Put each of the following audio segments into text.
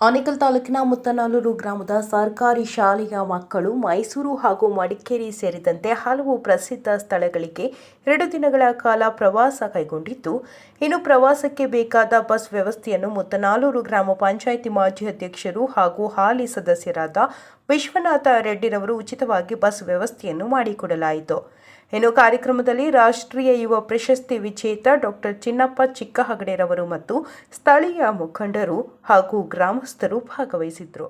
ಆನೇಕಲ್ ತಾಲೂಕಿನ ಮುತ್ತನಾಳೂರು ಗ್ರಾಮದ ಸರ್ಕಾರಿ ಶಾಲೆಯ ಮಕ್ಕಳು ಮೈಸೂರು ಹಾಗೂ ಮಡಿಕೇರಿ ಸೇರಿದಂತೆ ಹಲವು ಪ್ರಸಿದ್ಧ ಸ್ಥಳಗಳಿಗೆ 2 ದಿನಗಳ ಕಾಲ ಪ್ರವಾಸ ಕೈಗೊಂಡಿದ್ದು, ಇನ್ನು ಪ್ರವಾಸಕ್ಕೆ ಬೇಕಾದ ಬಸ್ ವ್ಯವಸ್ಥೆಯನ್ನು ಮುತ್ತನಾಳೂರು ಗ್ರಾಮ ಪಂಚಾಯಿತಿ ಮಾಜಿ ಅಧ್ಯಕ್ಷರು ಹಾಗೂ ಹಾಲಿ ಸದಸ್ಯರಾದ ವಿಶ್ವನಾಥ ರೆಡ್ಡಿರವರು ಉಚಿತವಾಗಿ ಬಸ್ ವ್ಯವಸ್ಥೆಯನ್ನು ಮಾಡಿಕೊಡಲಾಯಿತು. ಇನ್ನು ಕಾರ್ಯಕ್ರಮದಲ್ಲಿ ರಾಷ್ಟ್ರೀಯ ಯುವ ಪ್ರಶಸ್ತಿ ವಿಜೇತ ಡಾಕ್ಟರ್ ಚಿನ್ನಪ್ಪ ಚಿಕ್ಕಹಗಡೆರವರು ಮತ್ತು ಸ್ಥಳೀಯ ಮುಖಂಡರು ಹಾಗೂ ಗ್ರಾಮಸ್ಥರು ಭಾಗವಹಿಸಿದ್ರು.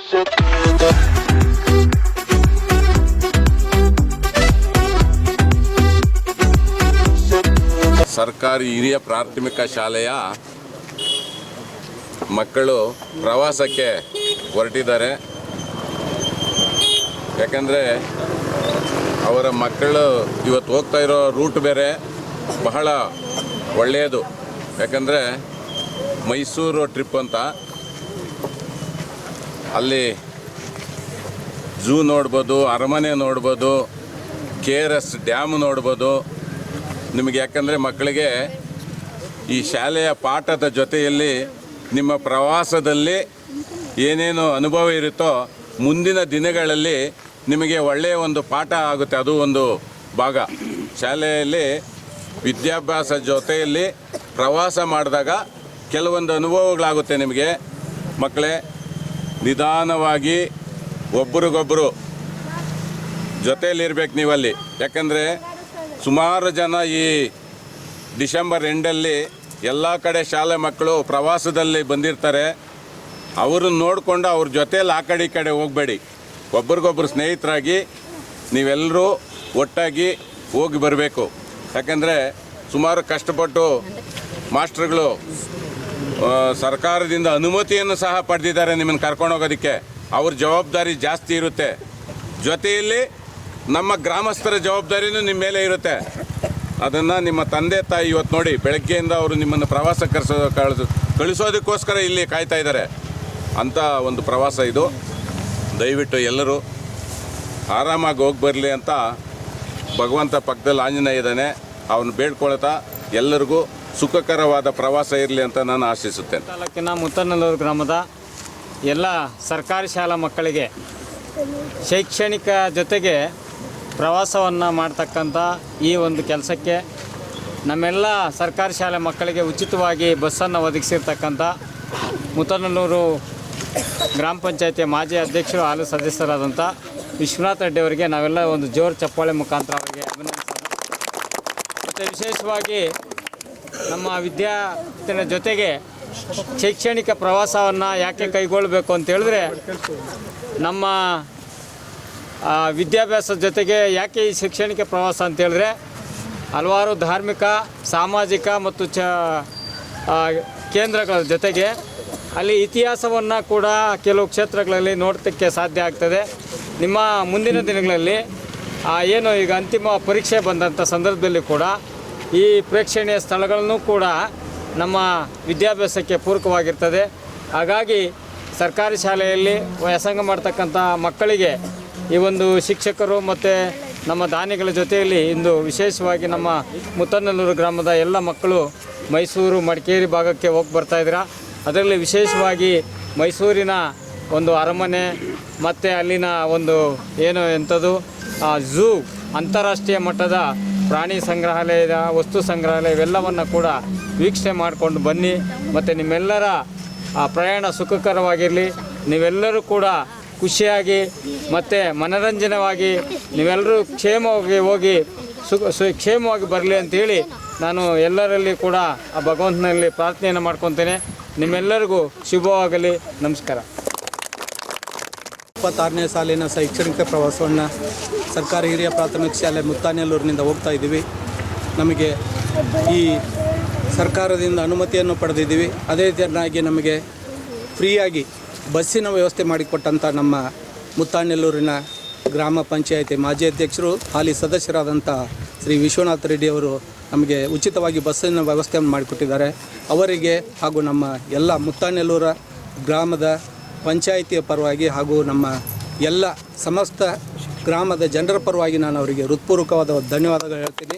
ಸರ್ಕಾರಿ ಹಿರಿಯ ಪ್ರಾಥಮಿಕ ಶಾಲೆಯ ಮಕ್ಕಳು ಪ್ರವಾಸಕ್ಕೆ ಹೊರಟಿದ್ದಾರೆ. ಯಾಕಂದರೆ ಅವರ ಮಕ್ಕಳು ಇವತ್ತು ಹೋಗ್ತಾ ಇರೋ ರೂಟ್ ಬೇರೆ ಬಹಳ ಒಳ್ಳೆಯದು. ಯಾಕಂದರೆ ಮೈಸೂರು ಟ್ರಿಪ್ ಅಂತ, ಅಲ್ಲಿ ಝೂ ನೋಡ್ಬೋದು, ಅರಮನೆ ನೋಡ್ಬೋದು, KRS ಡ್ಯಾಮ್ ನೋಡ್ಬೋದು. ನಿಮಗೆ ಯಾಕಂದರೆ ಮಕ್ಕಳಿಗೆ ಈ ಶಾಲೆಯ ಪಾಠದ ಜೊತೆಯಲ್ಲಿ ನಿಮ್ಮ ಪ್ರವಾಸದಲ್ಲಿ ಏನೇನು ಅನುಭವ ಇರುತ್ತೋ ಮುಂದಿನ ದಿನಗಳಲ್ಲಿ ನಿಮಗೆ ಒಳ್ಳೆಯ ಒಂದು ಪಾಠ ಆಗುತ್ತೆ. ಅದು ಒಂದು ಭಾಗ. ಶಾಲೆಯಲ್ಲಿ ವಿದ್ಯಾಭ್ಯಾಸ ಜೊತೆಯಲ್ಲಿ ಪ್ರವಾಸ ಮಾಡಿದಾಗ ಕೆಲವೊಂದು ಅನುಭವಗಳಾಗುತ್ತೆ ನಿಮಗೆ. ಮಕ್ಕಳೇ, ನಿಧಾನವಾಗಿ ಒಬ್ರಿಗೊಬ್ಬರು ಜೊತೆಯಲ್ಲಿರ್ಬೇಕು ನೀವಲ್ಲಿ. ಯಾಕಂದರೆ ಸುಮಾರು ಜನ ಈ ಡಿಸೆಂಬರ್ ಎಂಡಲ್ಲಿ ಎಲ್ಲ ಕಡೆ ಶಾಲೆ ಮಕ್ಕಳು ಪ್ರವಾಸದಲ್ಲಿ ಬಂದಿರ್ತಾರೆ. ಅವ್ರನ್ನ ನೋಡಿಕೊಂಡು ಅವ್ರ ಜೊತೆಯಲ್ಲಿ ಆ ಕಡೆ ಈ ಕಡೆ ಹೋಗಬೇಡಿ. ಒಬ್ರಿಗೊಬ್ರು ಸ್ನೇಹಿತರಾಗಿ ನೀವೆಲ್ಲರೂ ಒಟ್ಟಾಗಿ ಹೋಗಿ ಬರಬೇಕು. ಯಾಕಂದರೆ ಸುಮಾರು ಕಷ್ಟಪಟ್ಟು ಮಾಸ್ಟ್ರುಗಳು ಸರ್ಕಾರದಿಂದ ಅನುಮತಿಯನ್ನು ಸಹ ಪಡೆದಿದ್ದಾರೆ ನಿಮ್ಮನ್ನು ಕರ್ಕೊಂಡೋಗೋದಕ್ಕೆ. ಅವ್ರ ಜವಾಬ್ದಾರಿ ಜಾಸ್ತಿ ಇರುತ್ತೆ. ಜೊತೆಯಲ್ಲಿ ನಮ್ಮ ಗ್ರಾಮಸ್ಥರ ಜವಾಬ್ದಾರಿನೂ ನಿಮ್ಮ ಮೇಲೆ ಇರುತ್ತೆ. ಅದನ್ನು ನಿಮ್ಮ ತಂದೆ ತಾಯಿ ಇವತ್ತು ನೋಡಿ ಬೆಳಗ್ಗೆಯಿಂದ ಅವರು ನಿಮ್ಮನ್ನು ಪ್ರವಾಸ ಕಳಿಸೋದಕ್ಕೋಸ್ಕರ ಇಲ್ಲಿ ಕಾಯ್ತಾ ಇದ್ದಾರೆ. ಅಂಥ ಒಂದು ಪ್ರವಾಸ ಇದು. ದಯವಿಟ್ಟು ಎಲ್ಲರೂ ಆರಾಮಾಗಿ ಹೋಗಿ ಬರಲಿ ಅಂತ ಭಗವಂತ ಪಕ್ಕದಲ್ಲಿ ಆಂಜನೇಯ ಇದ್ದಾನೆ, ಅವನು ಬೇಡ್ಕೊಳ್ತಾ ಎಲ್ಲರಿಗೂ ಸುಖಕರವಾದ ಪ್ರವಾಸ ಇರಲಿ ಅಂತ ನಾನು ಆಶಿಸುತ್ತೇನೆ. ತಾಲೂಕಿನ ಮುತ್ತನಲ್ಲೂರು ಗ್ರಾಮದ ಎಲ್ಲ ಸರ್ಕಾರಿ ಶಾಲಾ ಮಕ್ಕಳಿಗೆ ಶೈಕ್ಷಣಿಕ ಜೊತೆಗೆ ಪ್ರವಾಸವನ್ನು ಮಾಡ್ತಕ್ಕಂಥ ಈ ಒಂದು ಕೆಲಸಕ್ಕೆ ನಮ್ಮೆಲ್ಲ ಸರ್ಕಾರಿ ಶಾಲೆ ಮಕ್ಕಳಿಗೆ ಉಚಿತವಾಗಿ ಬಸ್ಸನ್ನು ಒದಗಿಸಿರ್ತಕ್ಕಂಥ ಮುತ್ತನಲ್ಲೂರು ಗ್ರಾಮ ಪಂಚಾಯತಿಯ ಮಾಜಿ ಅಧ್ಯಕ್ಷರು ಹಾಲು ಸದಸ್ಯರಾದಂಥ ವಿಶ್ವನಾಥ್ ರೆಡ್ಡಿ ಅವರಿಗೆ ನಾವೆಲ್ಲ ಒಂದು ಜೋರು ಚಪ್ಪಾಳೆ ಮುಖಾಂತರ ಅವರಿಗೆ ಅಭಿನಂದಿಸೋಣ. ಮತ್ತು ವಿಶೇಷವಾಗಿ ನಮ್ಮ ವಿದ್ಯಾರ್ಥಿಗಳ ಜೊತೆಗೆ ಶೈಕ್ಷಣಿಕ ಪ್ರವಾಸವನ್ನು ಯಾಕೆ ಕೈಗೊಳ್ಳಬೇಕು ಅಂತ ಹೇಳಿದ್ರೆ, ನಮ್ಮ ವಿದ್ಯಾಭ್ಯಾಸದ ಜೊತೆಗೆ ಯಾಕೆ ಈ ಶೈಕ್ಷಣಿಕ ಪ್ರವಾಸ ಅಂತೇಳಿದ್ರೆ, ಹಲವಾರು ಧಾರ್ಮಿಕ, ಸಾಮಾಜಿಕ ಮತ್ತು ಕೇಂದ್ರಗಳ ಜೊತೆಗೆ ಅಲ್ಲಿ ಇತಿಹಾಸವನ್ನು ಕೂಡ ಕೆಲವು ಕ್ಷೇತ್ರಗಳಲ್ಲಿ ನೋಡೋದಕ್ಕೆ ಸಾಧ್ಯ ಆಗ್ತದೆ. ನಿಮ್ಮ ಮುಂದಿನ ದಿನಗಳಲ್ಲಿ ಏನು ಈಗ ಅಂತಿಮ ಪರೀಕ್ಷೆ ಬಂದಂಥ ಸಂದರ್ಭದಲ್ಲಿ ಕೂಡ ಈ ಪ್ರೇಕ್ಷಣೀಯ ಸ್ಥಳಗಳನ್ನು ಕೂಡ ನಮ್ಮ ವಿದ್ಯಾಭ್ಯಾಸಕ್ಕೆ ಪೂರಕವಾಗಿರ್ತದೆ. ಹಾಗಾಗಿ ಸರ್ಕಾರಿ ಶಾಲೆಯಲ್ಲಿ ವ್ಯಾಸಂಗ ಮಾಡ್ತಕ್ಕಂಥ ಮಕ್ಕಳಿಗೆ ಈ ಒಂದು ಶಿಕ್ಷಕರು ಮತ್ತು ನಮ್ಮ ದಾನಿಗಳ ಜೊತೆಯಲ್ಲಿ ಇಂದು ವಿಶೇಷವಾಗಿ ನಮ್ಮ ಮುತ್ತನಲ್ಲೂರು ಗ್ರಾಮದ ಎಲ್ಲ ಮಕ್ಕಳು ಮೈಸೂರು, ಮಡಿಕೇರಿ ಭಾಗಕ್ಕೆ ಹೋಗಿ ಬರ್ತಾಯಿದ್ದೀರಾ. ಅದರಲ್ಲಿ ವಿಶೇಷವಾಗಿ ಮೈಸೂರಿನ ಒಂದು ಅರಮನೆ ಮತ್ತು ಅಲ್ಲಿನ ಒಂದು ಏನು ಎಂಥದ್ದು ಝೂ, ಅಂತಾರಾಷ್ಟ್ರೀಯ ಮಟ್ಟದ ಪ್ರಾಣಿ ಸಂಗ್ರಹಾಲಯದ ವಸ್ತು ಸಂಗ್ರಹಾಲಯ ಇವೆಲ್ಲವನ್ನು ಕೂಡ ವೀಕ್ಷಣೆ ಮಾಡಿಕೊಂಡು ಬನ್ನಿ. ಮತ್ತು ನಿಮ್ಮೆಲ್ಲರ ಪ್ರಯಾಣ ಸುಖಕರವಾಗಿರಲಿ. ನೀವೆಲ್ಲರೂ ಕೂಡ ಖುಷಿಯಾಗಿ ಮತ್ತು ಮನರಂಜನವಾಗಿ ನೀವೆಲ್ಲರೂ ಕ್ಷೇಮವಾಗಿ ಹೋಗಿ ಕ್ಷೇಮವಾಗಿ ಬರಲಿ ಅಂಥೇಳಿ ನಾನು ಎಲ್ಲರಲ್ಲಿ ಕೂಡ ಆ ಭಗವಂತನಲ್ಲಿ ಪ್ರಾರ್ಥನೆಯನ್ನು ಮಾಡ್ಕೊತೇನೆ. ನಿಮ್ಮೆಲ್ಲರಿಗೂ ಶುಭವಾಗಲಿ. ನಮಸ್ಕಾರ. 26ನೇ ಸಾಲಿನ ಶೈಕ್ಷಣಿಕ ಪ್ರವಾಸವನ್ನು ಸರ್ಕಾರಿ ಹಿರಿಯ ಪ್ರಾಥಮಿಕ ಶಾಲೆ ಮುತ್ತಾನೆಲ್ಲೂರಿನಿಂದ ಹೋಗ್ತಾ ಇದ್ದೀವಿ. ನಮಗೆ ಈ ಸರ್ಕಾರದಿಂದ ಅನುಮತಿಯನ್ನು ಪಡೆದಿದ್ದೀವಿ. ಅದೇ ತೆರನಾಗಿ ನಮಗೆ ಫ್ರೀಯಾಗಿ ಬಸ್ಸಿನ ವ್ಯವಸ್ಥೆ ಮಾಡಿಕೊಟ್ಟಂಥ ನಮ್ಮ ಮುತ್ತಾನೆಲ್ಲೂರಿನ ಗ್ರಾಮ ಪಂಚಾಯತಿ ಮಾಜಿ ಅಧ್ಯಕ್ಷರು, ಹಾಲಿ ಸದಸ್ಯರಾದಂಥ ಶ್ರೀ ವಿಶ್ವನಾಥ್ ರೆಡ್ಡಿ ಅವರು ನಮಗೆ ಉಚಿತವಾಗಿ ಬಸ್ಸಿನ ವ್ಯವಸ್ಥೆಯನ್ನು ಮಾಡಿಕೊಟ್ಟಿದ್ದಾರೆ. ಅವರಿಗೆ ಹಾಗೂ ನಮ್ಮ ಎಲ್ಲ ಮುತ್ತಾನೆಲ್ಲೂರ ಗ್ರಾಮದ ಪಂಚಾಯಿತಿಯ ಪರವಾಗಿ ಹಾಗೂ ನಮ್ಮ ಎಲ್ಲ ಸಮಸ್ತ ಗ್ರಾಮದ ಜನರ ಪರವಾಗಿ ನಾನು ಅವರಿಗೆ ಹೃತ್ಪೂರ್ವಕವಾದ ಧನ್ಯವಾದಗಳು ಹೇಳ್ತೀನಿ.